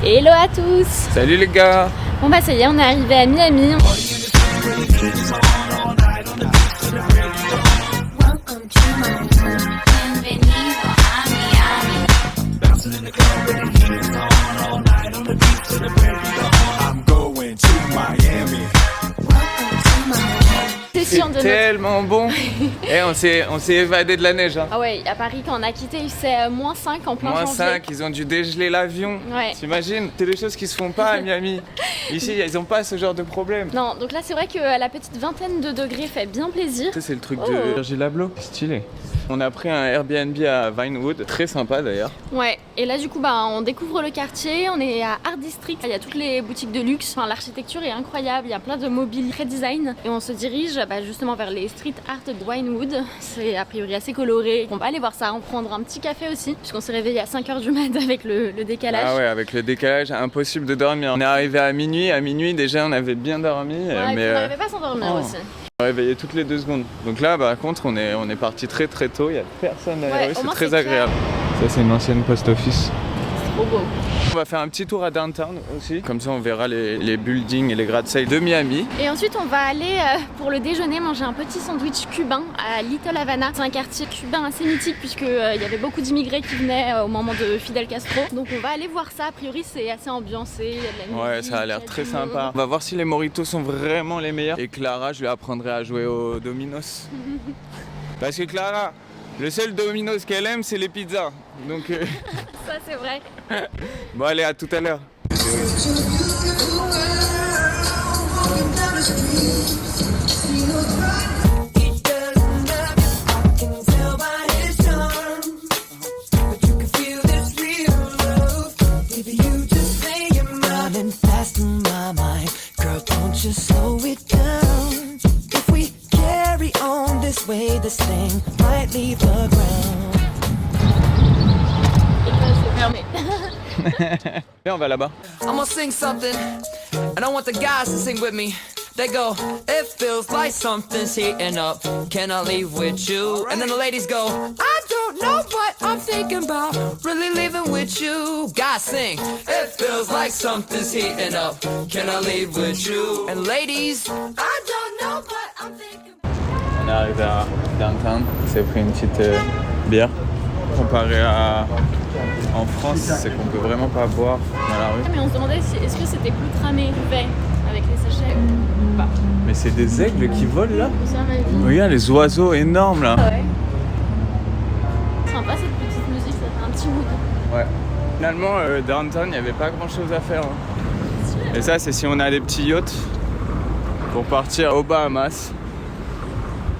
Hello à tous. Salut les gars. Bon bah ça y est, on est arrivé à Miami. C'est tellement bon. Et on s'est évadé de la neige. Hein. Ah ouais, à Paris quand on a quitté, c'est -5 en plein janvier. -5, ils ont dû dégeler l'avion. Ouais. T'imagines? C'est des choses qui se font pas à Miami. Ici, ils ont pas ce genre de problème. Non, donc là c'est vrai qu'à la petite vingtaine de degrés fait bien plaisir. Ça c'est le truc de Virgil Abloh. Stylé. On a pris un Airbnb à Vinewood, très sympa d'ailleurs. Ouais, et là du coup bah, on découvre le quartier, on est à Art District, il y a toutes les boutiques de luxe, enfin, l'architecture est incroyable, il y a plein de mobilier très design et on se dirige bah, justement vers les street art de Vinewood, c'est a priori assez coloré, on va aller voir ça, on prendre un petit café aussi, puisqu'on s'est réveillé à 5h du mat avec le décalage. Ah ouais, avec le décalage, impossible de dormir. On est arrivé à minuit déjà on avait bien dormi. Ouais, mais on n'arrivait pas à s'endormir aussi. On est réveillé toutes les 2 secondes. Donc là, par contre, on est parti très tôt. Il n'y a personne dans la rue, c'est très agréable. Ça, c'est une ancienne post office. C'est trop beau. On va faire un petit tour à downtown aussi. Comme ça, on verra les buildings et les gratte-ciel de Miami. Et ensuite, on va aller pour le déjeuner manger un petit sandwich cubain à Little Havana. C'est un quartier cubain assez mythique puisqu'il y avait beaucoup d'immigrés qui venaient au moment de Fidel Castro. Donc on va aller voir ça. A priori, c'est assez ambiancé. Il y a de la musique, Ouais, ça a l'air très sympa. On va voir si les mojitos sont vraiment les meilleurs. Et Clara, je lui apprendrai à jouer au Domino's. Parce que Clara, le seul Domino's qu'elle aime, c'est les pizzas. Donc ça, c'est vrai. Bon, allez, à tout à l'heure. This thing might leave the ground. C'est fermé. Et on va là-bas. I'm gonna sing something, and I want the guys to sing with me. They go, it feels like something's heating up. Can I leave with you? And then the ladies go, I don't know what I'm thinking about. Really leaving with you. Guys sing, it feels like something's heating up. Can I leave with you? And ladies, I don't know what I'm thinking about. On est arrivé à downtown, on s'est pris une petite bière. Comparé à en France, c'est qu'on peut vraiment pas boire dans la rue. Mais on se demandait si, est-ce que c'était plus cramé le verre avec les sachets ou pas. Mais c'est des aigles qui volent là. C'est à ma vie. Regarde les oiseaux énormes là. Ouais. Sympa cette petite musique, ça fait un petit mood. Ouais. Finalement, downtown, il n'y avait pas grand chose à faire. Hein. Et ça, c'est si on a des petits yachts pour partir aux Bahamas.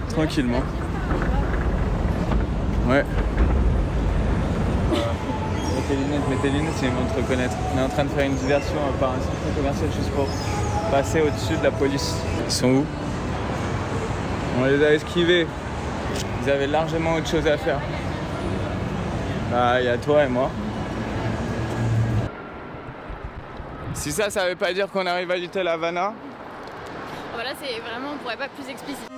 Tranquillement. Ouais. Mets tes lunettes, c'est ils vont te reconnaître. On est en train de faire une diversion par un centre commercial juste pour passer au-dessus de la police. Ils sont où? On les a esquivés. Ils avaient largement autre chose à faire. Bah, il y a toi et moi. Si ça veut pas dire qu'on arrive à Little Havana. Voilà, c'est vraiment, on pourrait pas plus explicite.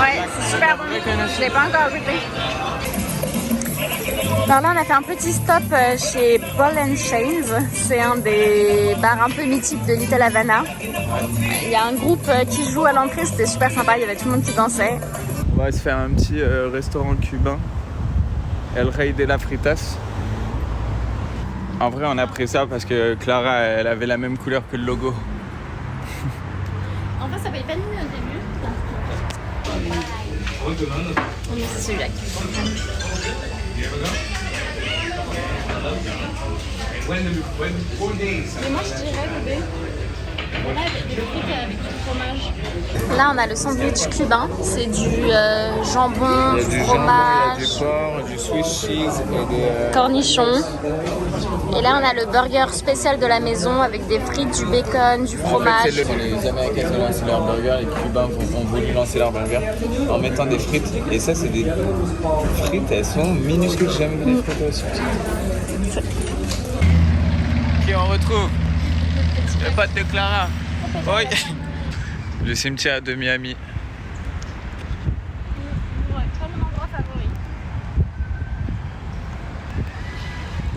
Ouais, c'est super bon. Je l'ai pas encore goûté. Alors là, on a fait un petit stop chez Ball & Chains. C'est un des bars un peu mythiques de Little Havana. Il y a un groupe qui joue à l'entrée, c'était super sympa, il y avait tout le monde qui dansait. On va se faire un petit restaurant cubain, El Rey de la Fritas. En vrai, on a pris ça parce que Clara, elle avait la même couleur que le logo. En fait, ça paye pas de mine au début. Mais c'est celui-là qui me prend. Mais moi, je dirais, bébé. Là, des frites avec du fromage. Là, on a le sandwich cubain. C'est du jambon, Il y a du fromage, jambon, il y a du porc, du Swiss cheese et des... cornichons. Et là, on a le burger spécial de la maison avec des frites, du bacon, du fromage. En fait, les Américains ont lancé leur burger, les Cubains ont voulu lancer leur burger en mettant des frites. Et ça, c'est des frites, elles sont minuscules. J'aime les frites aussi petites. Qui on retrouve? Le pote de Clara. Oui. Le cimetière de Miami. Ouais, pas mon endroit favori.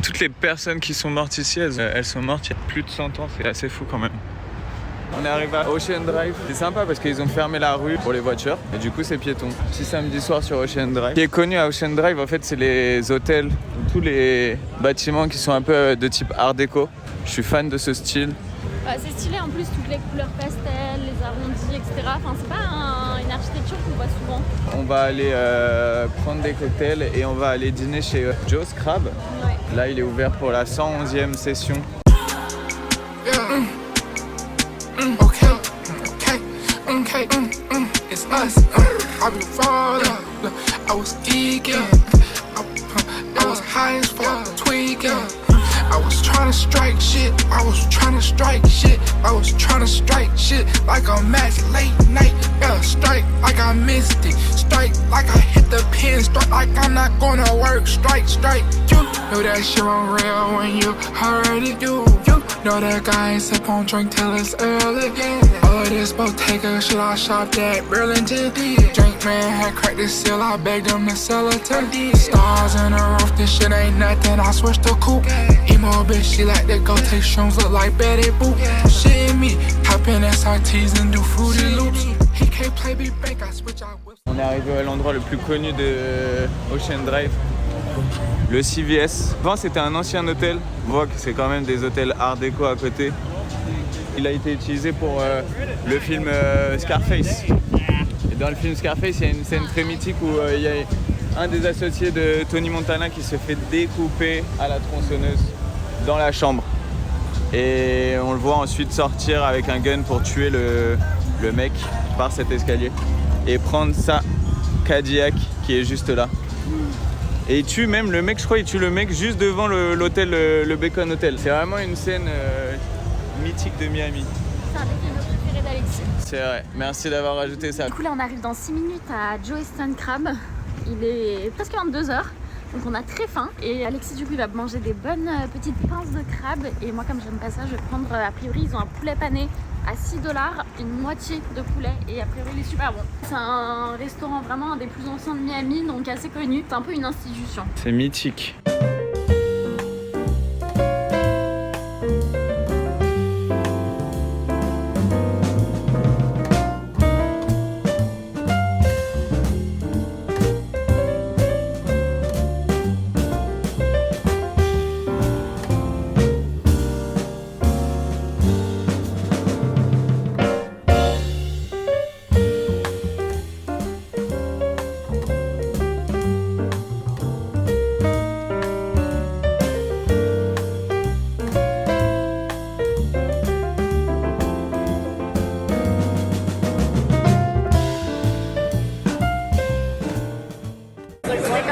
Toutes les personnes qui sont mortes ici, elles sont mortes il y a plus de 100 ans. C'est assez fou quand même. On est arrivé à Ocean Drive. C'est sympa parce qu'ils ont fermé la rue pour les voitures. Et du coup, c'est piéton. Petit samedi soir sur Ocean Drive. Ce qui est connu à Ocean Drive, en fait, c'est les hôtels. Tous les bâtiments qui sont un peu de type art déco. Je suis fan de ce style. Bah, c'est stylé en plus, toutes les couleurs pastel, les arrondis, etc. Enfin, c'est pas une architecture qu'on voit souvent. On va aller prendre des cocktails et on va aller dîner chez Joe's Crab. Ouais. Là, il est ouvert pour la 111e session. It's us. I be falling. I was geeking. I was high as fuck, tweaking. I was tryna strike shit. I was tryna strike shit. I was tryna strike shit like a match late night. Yeah, strike like I missed it. Strike like I hit the pin. Strike like I'm not gonna work. Strike, strike. You know that shit on real when you already do. You know that guy ain't sip on drink till it's early. All of this Bottega shit I shopped at Burlington. Drink man had cracked the seal. I begged him to sell it to stars in the roof. This shit ain't nothing. I switched the coupe. Emo bitch, she like to go take shrooms, look like Betty Boop. Shit in me, hop in SRTs and do fruity loops. He can't play me back, I switch out whips. On est arrivé à l'endroit le plus connu de Ocean Drive, le CVS. Avant, c'était un ancien hôtel. On voit que c'est quand même des hôtels art déco à côté. Il a été utilisé pour le film Scarface. Et dans le film Scarface, il y a une scène très mythique où il y a un des associés de Tony Montana qui se fait découper à la tronçonneuse dans la chambre. Et on le voit ensuite sortir avec un gun pour tuer le mec par cet escalier et prendre sa Cadillac qui est juste là. Et il tue même le mec, je crois il tue le mec juste devant l'hôtel, le Bacon Hotel. C'est vraiment une scène mythique de Miami. C'est un des films préférés d'Alexis. C'est vrai, merci d'avoir rajouté ça. Du coup là on arrive dans 6 minutes à Joe's Crab. Il est presque 22h. Donc on a très faim et Alexis du coup il va manger des bonnes petites pinces de crabe et moi comme j'aime pas ça je vais prendre a priori ils ont un poulet pané à 6$, une moitié de poulet et a priori il est super bon. C'est un restaurant vraiment un des plus anciens de Miami donc assez connu, c'est un peu une institution. C'est mythique.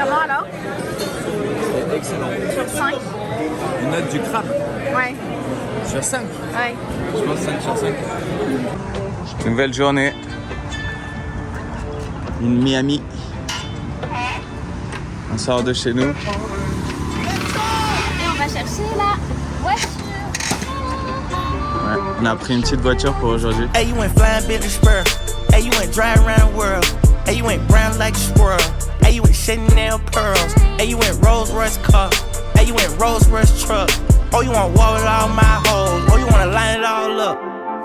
Comment alors? C'est excellent. Sur 5? Une note du crabe. Ouais. Sur 5. Ouais. Je pense 5 sur 5. Nouvelle journée. Une Miami. On sort de chez nous. Et on va chercher la voiture. Ouais, on a pris une petite voiture pour aujourd'hui. Hey, you ain't flying, Billy Spur. Hey, you ain't driving around the world. Hey, you ain't brown like a squirrel. Hey, you in Chanel pearls. Hey, you in Rolls Royce car. Hey, you in Rolls Royce truck. Oh, you want war with all my hoes. Oh, you wanna line it all up.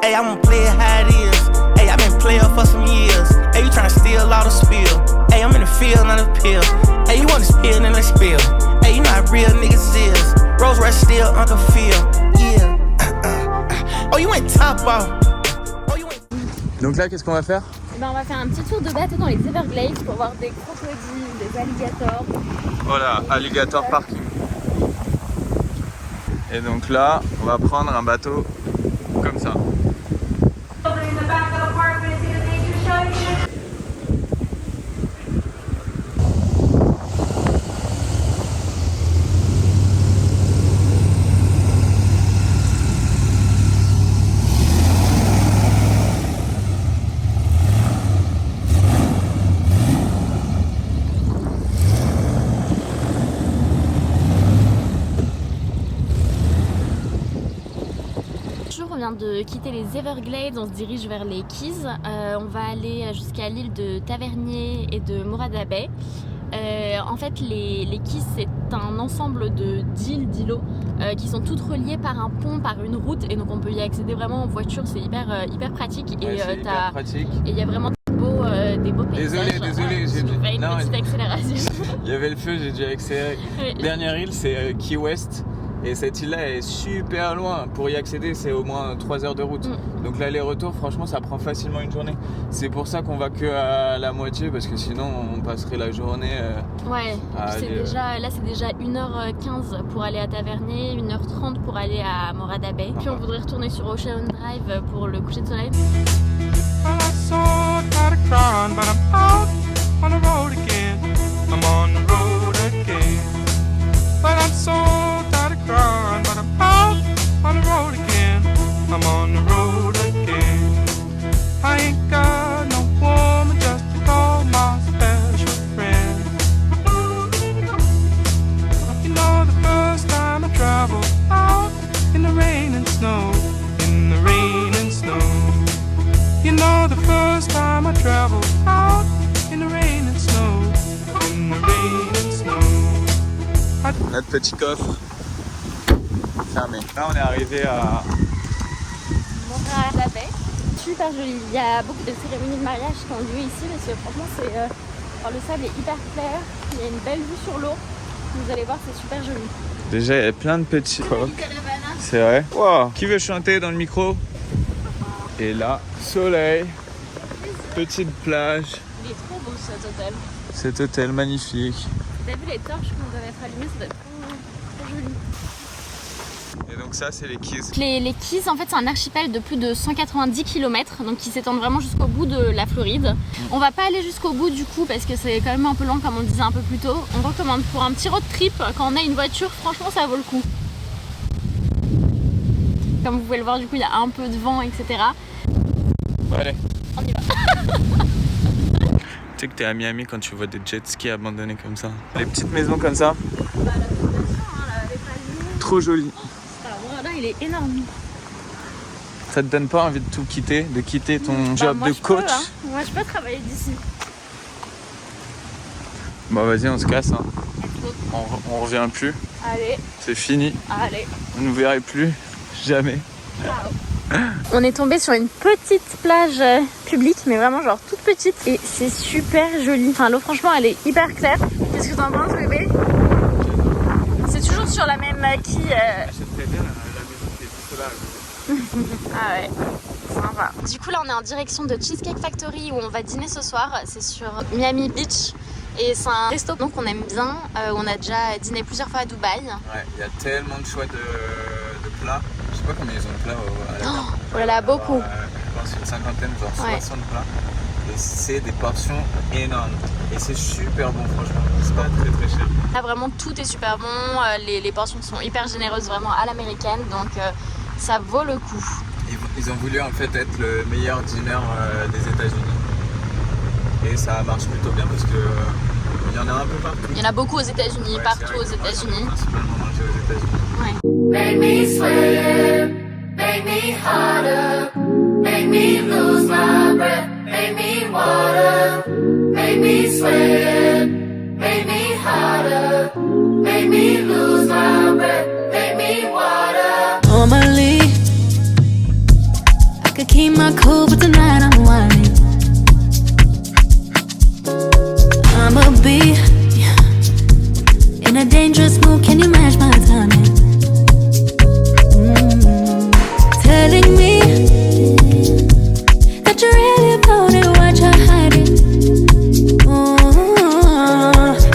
Hey, I'ma play it how it is. Hey, I been player for some years. Hey, you tryna steal all the spill. Hey, I'm in the field, not the pill. Hey, you wanna spill, then let's spill. Hey, you know how real niggas is. Rolls Royce still, Uncle Phil. Yeah. Oh, you ain't top off. Donc là, qu'est-ce qu'on va faire? Ben, on va faire un petit tour de bateau dans les Everglades pour voir des crocodiles, des alligators. Voilà, Alligator Parking. Et donc là, on va prendre un bateau comme ça. On vient de quitter les Everglades, on se dirige vers les Keys. On va aller jusqu'à l'île de Tavernier et de Morada Bay. En fait, les Keys, c'est un ensemble d'îles, d'îlots qui sont toutes reliées par un pont, par une route, et donc on peut y accéder vraiment en voiture. C'est hyper pratique. Ouais, et hyper pratique. Et il y a vraiment des beaux paysages. Désolé, j'ai fait une petite accélération. Il y avait le feu, j'ai dû accélérer. Oui. Dernière île, c'est Key West. Et cette île-là est super loin. Pour y accéder, c'est au moins 3 heures de route. Donc l'aller-retour, franchement, ça prend facilement une journée. C'est pour ça qu'on va que à la moitié, parce que sinon, on passerait la journée. Ouais, c'est déjà 1h15 pour aller à Tavernier, 1h30 pour aller à Morada Bay. Puis on voudrait retourner sur Ocean Drive pour le coucher de soleil. I'm on the road again. I ain't got no woman just to call my special friend. You know the first time I traveled out in the rain and snow, in the rain and snow. You know the first time I traveled out in the rain and snow, in the rain and snow. Notre petit coffre fermé. Là, on est arrivé à Morada Bay. Super joli. Il y a beaucoup de cérémonies de mariage qui ont lieu ici parce que franchement le sable est hyper clair. Il y a une belle vue sur l'eau. Vous allez voir, c'est super joli. Déjà, il y a plein de petits coques. C'est vrai. Wow. Qui veut chanter dans le micro? Et là, soleil, petite plage. Il est trop beau cet hôtel. Cet hôtel magnifique. T'as vu les torches qu'on doit être allumées, ça doit être trop joli. Et donc ça, c'est les Keys. Les Keys, en fait, c'est un archipel de plus de 190 km, donc qui s'étend vraiment jusqu'au bout de la Floride. On va pas aller jusqu'au bout du coup parce que c'est quand même un peu lent comme on le disait un peu plus tôt. On recommande pour un petit road trip, quand on a une voiture, franchement ça vaut le coup. Comme vous pouvez le voir, du coup il y a un peu de vent, etc. Bon, allez. On y va. Tu sais que t'es à Miami quand tu vois des jet skis abandonnés comme ça. Les petites maisons comme ça. Bah, la fondation, là, les palmiers. Trop joli. Voilà, il est énorme. Ça te donne pas envie de tout quitter, de quitter ton job moi, de coach? Moi je peux travailler d'ici. Bon vas-y, on se casse. Hein. On revient plus. Allez. C'est fini. Allez. On ne nous verrait plus. Jamais. Ciao. On est tombé sur une petite plage publique, mais vraiment genre toute petite. Et c'est super joli. Enfin l'eau franchement elle est hyper claire. Qu'est-ce que t'en penses bébé? C'est toujours sur la même quille. J'achèterais bien la maison qui est juste là. Ah ouais, sympa. Du coup là on est en direction de Cheesecake Factory où on va dîner ce soir. C'est sur Miami Beach. Et c'est un resto donc on aime bien. On a déjà dîné plusieurs fois à Dubaï. Ouais, il y a tellement de choix de plats. Je sais pas combien ils ont de plats à la carte. Oh là là, beaucoup. Je pense une cinquantaine, genre Ouais. 60 plats. Et c'est des portions énormes. Et c'est super bon franchement. C'est pas très très cher. Là vraiment tout est super bon. Les portions sont hyper généreuses vraiment à l'américaine. Donc ça vaut le coup. Ils ont voulu en fait être le meilleur dîner des États-Unis. Et ça marche plutôt bien parce que il y en a un peu partout. Il y en a beaucoup aux États-Unis, Ouais, partout aux États-Unis. Principalement mangé aux États-Unis. Ouais. Make me sweat, make me harder, make me lose my breath, make me water, make me sweat, make me lose my breath, make me water. Normally, I could keep my cool, but tonight I'm whining. I'ma be in a dangerous mood. Can you match my timing? Telling me that you're really about it, what you're hiding.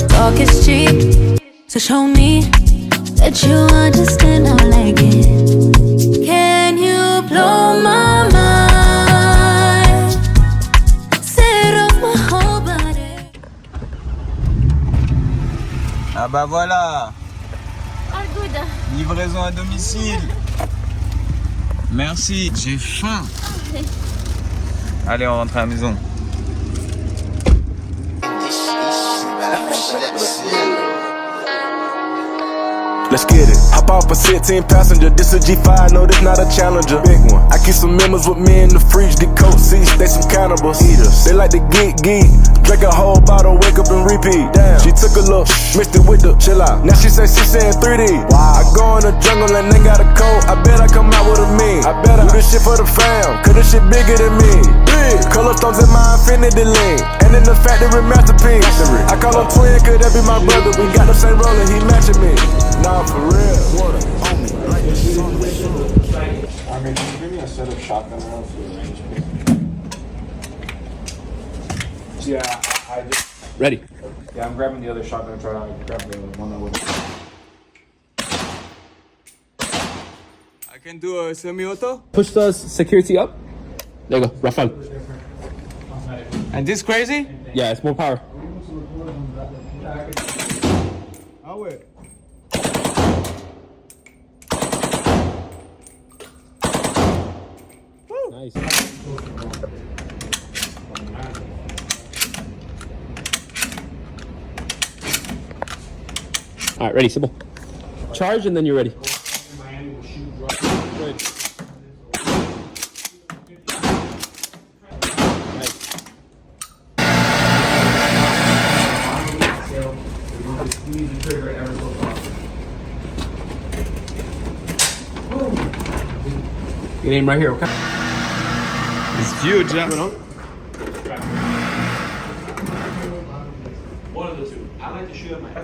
Talk is cheap, so show me that you understand how I like it. Can you blow my mind? Set off my whole body. Ah bah voilà, All good. livraison à domicile. Merci, j'ai faim. Allez, on rentre à la maison. Let's get it. Hop off a 16 passenger. This a G5, no, this not a Challenger. Big one. I keep some members with me in the fridge. The coat seats, they some cannibals. Eaters. They like to geek. Drink a whole bottle, wake up and repeat. Damn. She took a look, mixed it with the chill out. Now she say she saying 3D. Wow. I go in the jungle and they got a coat. I bet I come out with a mean. I bet I do this shit for the fam, cause this shit bigger than me. Big. Color stones in my infinity lane. And in the factory masterpiece. I call him twin, could that be my brother? We got the same roller, he matching me. Nah, for real. Water on me like the sun. I mean, can you give me a set of shotgun rounds for the range, please? Yeah, I just... Ready. Yeah, I'm grabbing the other shotgun. Try to grab the one that was... I can do a semi-auto. Push the security up. There you go, Rafale. And this crazy? Yeah, it's more power. Ah ouais. Nice. All right, ready, simple. Charge and then you're ready. Get aim right here, okay? It's huge, huh?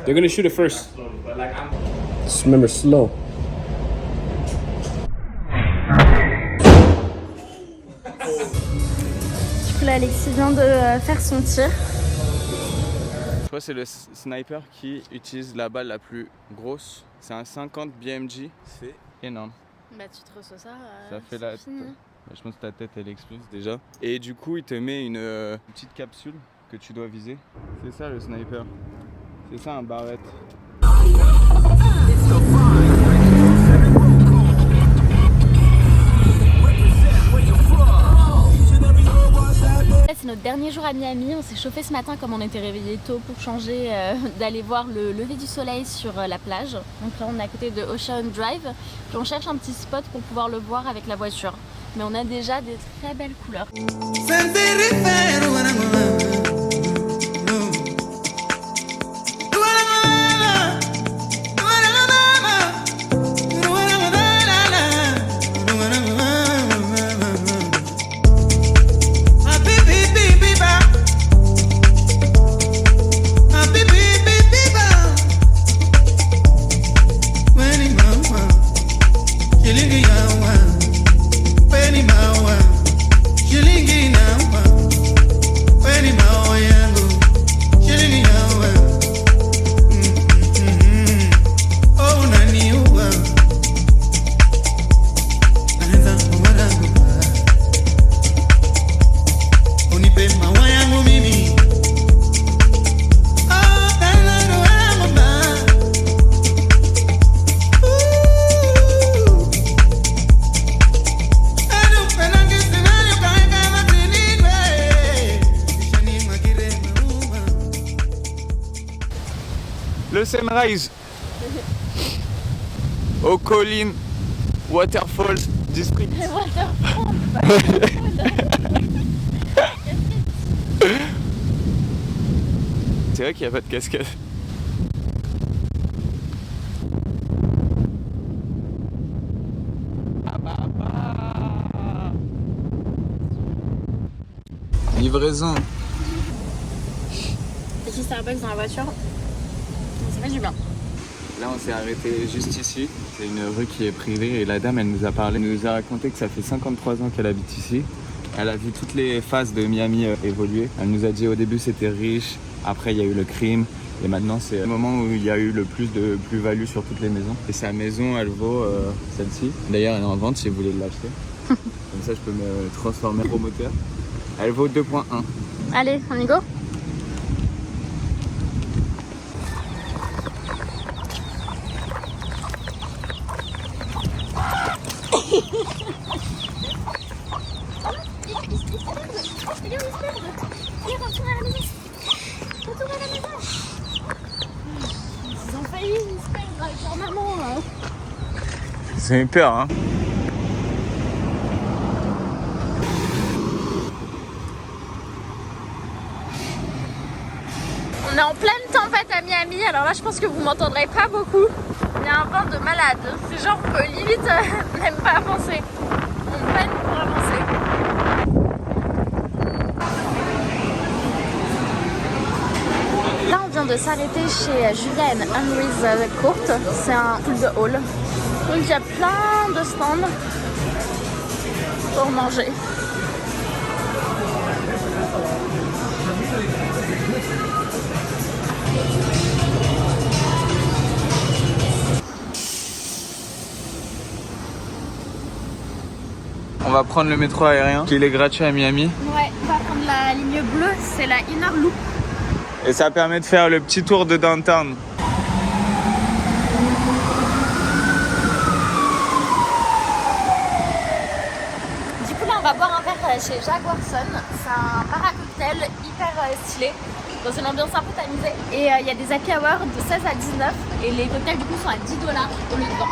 They're gonna shoot it first. Just remember, slow. Du coup, là, Alexis vient de faire son tir. Je crois que c'est le sniper qui utilise la balle la plus grosse. C'est un 50 BMG. C'est énorme. Bah, tu te reçois ça. Ça fait la... Je pense que ta tête elle explose déjà. Et du coup il te met une petite capsule que tu dois viser. C'est ça le sniper. C'est ça un barrette. C'est notre dernier jour à Miami, on s'est chauffé ce matin comme on était réveillés tôt pour changer, d'aller voir le lever du soleil sur la plage. Donc là on est à côté de Ocean Drive, puis on cherche un petit spot pour pouvoir le voir avec la voiture. Mais on a déjà des très belles couleurs. Le sunrise au Colline Waterfall District. C'est vrai qu'il n'y a pas de cascade. livraison. Petit Starbucks dans la voiture, ça fait du bien. Là, on s'est arrêté juste ici. C'est une rue qui est privée et la dame, elle nous a parlé, elle nous a raconté que ça fait 53 ans qu'elle habite ici. Elle a vu toutes les phases de Miami évoluer. Elle nous a dit au début c'était riche, après il y a eu le crime et maintenant c'est le moment où il y a eu le plus de plus-value sur toutes les maisons. Et sa maison, elle vaut celle-ci. D'ailleurs, elle est en vente si vous voulez l'acheter. Comme ça, je peux me transformer en promoteur. Elle vaut 2.1. Allez, on y go. Ils ont failli se perdre avec leur maman. J'ai eu peur, hein. On est en pleine tempête à Miami, alors là je pense que vous m'entendrez pas beaucoup. Il y a un vent de malade, c'est genre que limite même pas avancer. On peine pour avancer. Là on vient de s'arrêter chez Julia and Henry's Court, c'est un pool de hall. Donc il y a plein de stands pour manger. On va prendre le métro aérien, qui est gratuit à Miami. Ouais, on va prendre la ligne bleue, c'est la Inner Loop. Et ça permet de faire le petit tour de downtown. Du coup là on va boire un verre chez Jaguarson. C'est un bar à cocktail hyper stylé, dans une ambiance un peu tamisée. Et il y a des happy hours de 16 à 19 et les cocktails du coup sont à $10 au lieu de 20.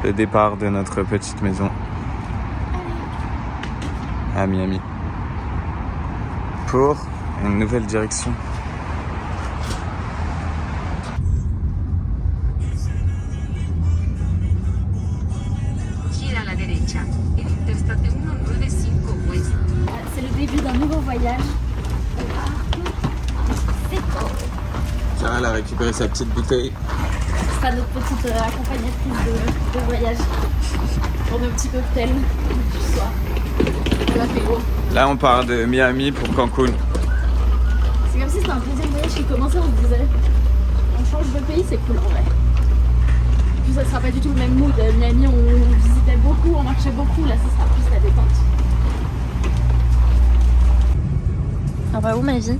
Le départ de notre petite maison à Miami pour une nouvelle direction. C'est le début d'un nouveau voyage. Sarah, elle a récupéré sa petite bouteille. Ce sera notre petite accompagnatrice de voyage pour nos petits cocktails du soir. Là, on part de Miami pour Cancun. C'est comme si c'était un deuxième voyage qui commençait, on se disait on change de pays, c'est cool en vrai. Puis ça sera pas du tout le même mood. Miami, on visitait beaucoup, on marchait beaucoup, là ça sera plus la détente. On va où ma vie ?